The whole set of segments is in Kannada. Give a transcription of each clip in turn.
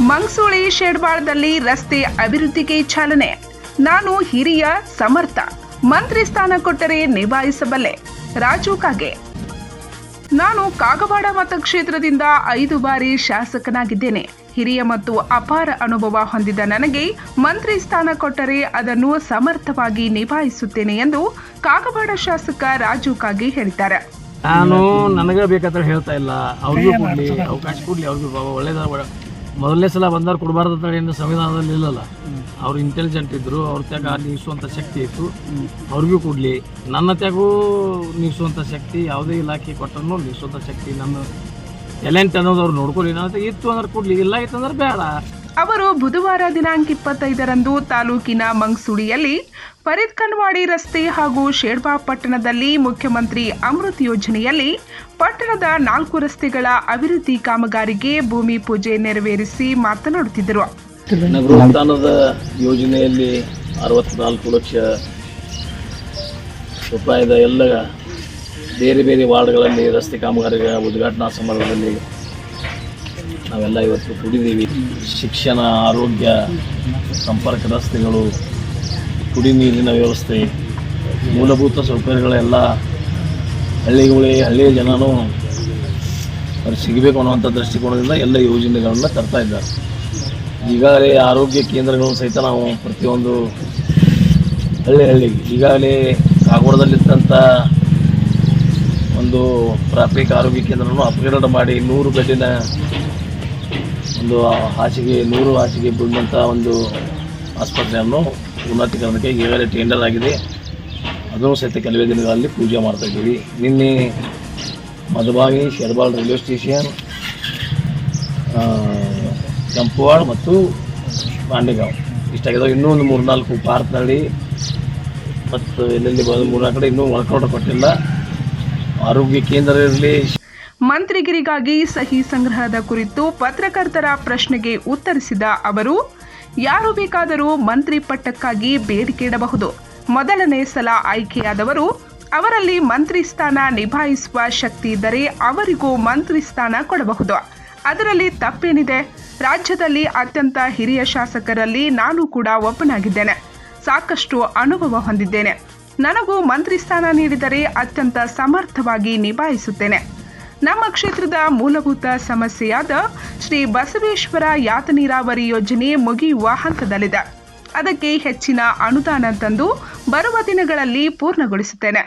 ಮಂಗಸೂಳಿ ಶೇಡ್ಬಾಳದಲ್ಲಿ ರಸ್ತೆ ಅಭಿವೃದ್ಧಿಗೆ ಚಾಲನೆ. ನಾನು ಹಿರಿಯ ಸಮರ್ಥ, ಮಂತ್ರಿ ಸ್ಥಾನ ಕೊಟ್ಟರೆ ನಿಭಾಯಿಸಬಲ್ಲೆ. ರಾಜು ಕಾಗೆ. ನಾನು ಕಾಗವಾಡ ಮತಕ್ಷೇತ್ರದಿಂದ 5 ಬಾರಿ ಶಾಸಕನಾಗಿದ್ದೇನೆ. ಹಿರಿಯ ಮತ್ತು ಅಪಾರ ಅನುಭವ ಹೊಂದಿದ ನನಗೆ ಮಂತ್ರಿ ಸ್ಥಾನ ಕೊಟ್ಟರೆ ಅದನ್ನು ಸಮರ್ಥವಾಗಿ ನಿಭಾಯಿಸುತ್ತೇನೆ ಎಂದು ಕಾಗವಾಡ ಶಾಸಕ ರಾಜು ಕಾಗೆ ಹೇಳಿದ್ದಾರೆ. ನಾನು ನನಗೆ ಬೇಕಾದ್ರೆ ಹೇಳ್ತಾ ಇಲ್ಲ, ಅವ್ರಿಗೂ ಕೊಡಲಿ ಅವಕಾಶ ಕೊಡಲಿ, ಅವ್ರಿಗೂ ಒಳ್ಳೇದ. ಮೊದಲನೇ ಸಲ ಬಂದವ್ರು ಕೊಡಬಾರ್ದು ಅಂತ ಏನು ಸಂವಿಧಾನದಲ್ಲಿ ಇಲ್ಲಲ್ಲ. ಅವ್ರು ಇಂಟೆಲಿಜೆಂಟ್ ಇದ್ದರು, ಅವ್ರ ತ್ಯಾಗ ನೀಗಿಸುವಂಥ ಶಕ್ತಿ ಇತ್ತು, ಅವ್ರಿಗೂ ಕೊಡಲಿ. ನನ್ನ ತ್ಯಾಗೂ ನೀಗಿಸುವಂಥ ಶಕ್ತಿ, ಯಾವುದೇ ಇಲಾಖೆ ಕೊಟ್ಟರು ನೀಗಿಸುವಂಥ ಶಕ್ತಿ, ನನ್ನ ಟ್ಯಾಲೆಂಟ್ ಅನ್ನೋದು ಅವ್ರು ನೋಡ್ಕೊಳ್ಳಿ. ನಾನು ಇತ್ತು ಅಂದ್ರೆ ಕೊಡಲಿ, ಇಲ್ಲ ಇತ್ತು ಅಂದ್ರೆ ಬೇಡ. ಅವರು ಬುಧವಾರ ದಿನಾಂಕ 25ರಂದು ತಾಲೂಕಿನ ಮಂಗಸೂಳಿಯಲ್ಲಿ ಫರೀದ್ಖಾನ್ವಾಡಿ ರಸ್ತೆ ಹಾಗೂ ಶೇಡ್ಬಾ ಪಟ್ಟಣದಲ್ಲಿ ಮುಖ್ಯಮಂತ್ರಿ ಅಮೃತ್ ಯೋಜನೆಯಲ್ಲಿ ಪಟ್ಟಣದ 4 ರಸ್ತೆಗಳ ಅಭಿವೃದ್ಧಿ ಕಾಮಗಾರಿಗೆ ಭೂಮಿ ಪೂಜೆ ನೆರವೇರಿಸಿ ಮಾತನಾಡುತ್ತಿದ್ದರು. ನಗರೋತ್ಥಾನದ ಯೋಜನೆಯಲ್ಲಿ 64 ಲಕ್ಷ ರೂಪಾಯಿದ ಎಲ್ಲ ಬೇರೆ ಬೇರೆ ವಾರ್ಡ್ಗಳಲ್ಲಿ ರಸ್ತೆ ಕಾಮಗಾರಿಗಳ ಉದ್ಘಾಟನಾ ಸಮಾರಂಭದಲ್ಲಿ ನಾವೆಲ್ಲ ಇವತ್ತು ಕೂಡಿದ್ದೀವಿ. ಶಿಕ್ಷಣ, ಆರೋಗ್ಯ, ಸಂಪರ್ಕ ರಸ್ತೆಗಳು, ಕುಡಿ ನೀರಿನ ವ್ಯವಸ್ಥೆ, ಮೂಲಭೂತ ಸೌಕರ್ಯಗಳೆಲ್ಲ ಹಳ್ಳಿಯ ಜನನೂ ಅವ್ರು ಸಿಗಬೇಕು ಅನ್ನುವಂಥ ದೃಷ್ಟಿಕೋನದಿಂದ ಎಲ್ಲ ಯೋಜನೆಗಳನ್ನು ತರ್ತಾ ಇದ್ದಾರೆ. ಈಗಾಗಲೇ ಆರೋಗ್ಯ ಕೇಂದ್ರಗಳು ಸಹಿತ ನಾವು ಪ್ರತಿಯೊಂದು ಹಳ್ಳಿಗೆ ಈಗಾಗಲೇ ಕಾಗವಾಡದಲ್ಲಿದ್ದಂಥ ಒಂದು ಪ್ರಾಥಮಿಕ ಆರೋಗ್ಯ ಕೇಂದ್ರವನ್ನು ಅಪ್ಗ್ರೇಡ್ ಮಾಡಿ 100 ಬೆಡ್ಡಿನ ಒಂದು 100 ಹಾಸಿಗೆ ಬಿಡುವಂಥ ಒಂದು ಆಸ್ಪತ್ರೆಯನ್ನು ಉನ್ನತೀಕರಣಕ್ಕೆ ಈಗಾಗಲೇ ಟೆಂಡರ್ ಆಗಿದೆ. ಅದನ್ನು ಸಹಿತ ಕೆಲವೇ ದಿನಗಳಲ್ಲಿ ಪೂಜೆ ಮಾಡ್ತಾಯಿದ್ದೀವಿ. ನಿನ್ನೆ ಮಧುಬಾವಿ, ಶೇಡ್ಬಾಳ್ ರೈಲ್ವೆ ಸ್ಟೇಷನ್, ಕೆಂಪುವಾಡ ಮತ್ತು ಬಾಂಡೆಗಾಂವ್ ಇಷ್ಟಾಗಿದ್ದಾವೆ. ಇನ್ನೂ ಒಂದು 3-4 ಪಾರ್ಕ್ನಲ್ಲಿ ಮತ್ತು ಎಲ್ಲೆಲ್ಲಿ 3-4 ಕಡೆ ಇನ್ನೂ ವರ್ಕೌಟ್ ಕೊಟ್ಟಿಲ್ಲ. ಆರೋಗ್ಯ ಕೇಂದ್ರ ಇರಲಿ. ಮಂತ್ರಿಗಿರಿಗಾಗಿ ಸಹಿ ಸಂಗ್ರಹದ ಕುರಿತು ಪತ್ರಕರ್ತರ ಪ್ರಶ್ನೆಗೆ ಉತ್ತರಿಸಿದ ಅವರು, ಯಾರು ಬೇಕಾದರೂ ಮಂತ್ರಿ ಪಟ್ಟಕ್ಕಾಗಿ ಬೇಡಿಕೆ ಇಡಬಹುದು. ಮೊದಲನೇ ಸಲ ಆಯ್ಕೆಯಾದವರು, ಅವರಲ್ಲಿ ಮಂತ್ರಿ ಸ್ಥಾನ ನಿಭಾಯಿಸುವ ಶಕ್ತಿ ಇದ್ದರೆ ಅವರಿಗೂ ಮಂತ್ರಿ ಸ್ಥಾನ ಕೊಡಬಹುದು. ಅದರಲ್ಲಿ ತಪ್ಪೇನಿದೆ? ರಾಜ್ಯದಲ್ಲಿ ಅತ್ಯಂತ ಹಿರಿಯ ಶಾಸಕರಲ್ಲಿ ನಾನು ಕೂಡ ಒಬ್ಬನಾಗಿದ್ದೇನೆ. ಸಾಕಷ್ಟು ಅನುಭವ ಹೊಂದಿದ್ದೇನೆ. ನನಗೂ ಮಂತ್ರಿ ಸ್ಥಾನ ನೀಡಿದರೆ ಅತ್ಯಂತ ಸಮರ್ಥವಾಗಿ ನಿಭಾಯಿಸುತ್ತೇನೆ. ನಮ್ಮ ಕ್ಷೇತ್ರದ ಮೂಲಭೂತ ಸಮಸ್ಯೆಯಾದ ಶ್ರೀ ಬಸವೇಶ್ವರ ಯಾತ ನೀರಾವರಿ ಯೋಜನೆ ಮುಗಿಯುವ ಹಂತದಲ್ಲಿದೆ. ಅದಕ್ಕೆ ಹೆಚ್ಚಿನ ಅನುದಾನ ತಂದು ಬರುವ ದಿನಗಳಲ್ಲಿ ಪೂರ್ಣಗೊಳಿಸುತ್ತೇನೆ.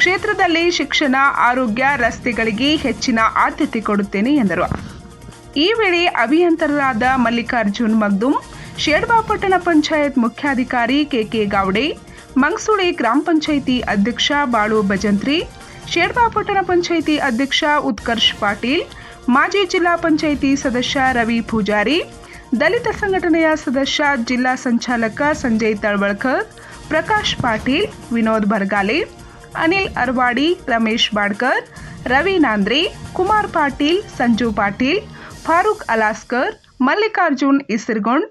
ಕ್ಷೇತ್ರದಲ್ಲಿ ಶಿಕ್ಷಣ, ಆರೋಗ್ಯ, ರಸ್ತೆಗಳಿಗೆ ಹೆಚ್ಚಿನ ಆದ್ಯತೆ ಕೊಡುತ್ತೇನೆ ಎಂದರು. ಈ ವೇಳೆ ಅಭಿಯಂತರರಾದ ಮಲ್ಲಿಕಾರ್ಜುನ್ ಮಗ್ದುಮ್, ಶೇಡ್ಬಾ ಪಟ್ಟಣ ಪಂಚಾಯತ್ ಮುಖ್ಯಾಧಿಕಾರಿ ಕೆಕೆ ಗಾವಡೆ, ಮಂಗಸೂಳಿ ಗ್ರಾಮ ಪಂಚಾಯಿತಿ ಅಧ್ಯಕ್ಷ ಬಾಳು ಭಜಂತ್ರಿ, ಶೇಡ್ಬಾ ಪಟ್ಟಣ ಪಂಚಾಯಿತಿ ಅಧ್ಯಕ್ಷ ಉತ್ಕರ್ಷ್ ಪಾಟೀಲ್, ಮಾಜಿ ಜಿಲ್ಲಾ ಪಂಚಾಯಿತಿ ಸದಸ್ಯ ರವಿ ಪೂಜಾರಿ, ದಲಿತ ಸಂಘಟನೆಯ ಸದಸ್ಯ ಜಿಲ್ಲಾ ಸಂಚಾಲಕ ಸಂಜಯ್ ತಳವಳ್ಕರ್, ಪ್ರಕಾಶ್ ಪಾಟೀಲ್, ವಿನೋದ್ ಬರ್ಗಾಲೆ, ಅನಿಲ್ ಅರ್ವಾಡಿ, ರಮೇಶ್ ಬಾಡ್ಕರ್, ರವಿ ನಾಂದ್ರೆ, ಕುಮಾರ್ ಪಾಟೀಲ್, ಸಂಜು ಪಾಟೀಲ್, ಫಾರೂಕ್ ಅಲಾಸ್ಕರ್, ಮಲ್ಲಿಕಾರ್ಜುನ್ ಇಸಿರ್ಗೊಂಡ್,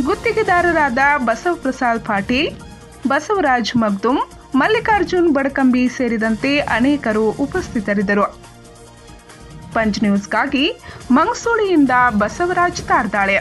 ಗುತ್ತಿಗೆದಾರರಾದ ಬಸವಪ್ರಸಾದ್ ಪಾಟೀಲ್, ಬಸವರಾಜ್ ಮಗ್ದುಮ್, ಮಲ್ಲಿಕಾರ್ಜುನ್ ಬಡಕಂಬಿ ಸೇರಿದಂತೆ ಅನೇಕರು ಉಪಸ್ಥಿತರಿದ್ದರು. ಪಂಚ್ ನ್ಯೂಸ್ಗಾಗಿ ಮಂಗಸೂಳಿಯಿಂದ ಬಸವರಾಜ್ ತಾರ್ದಾಳೆ.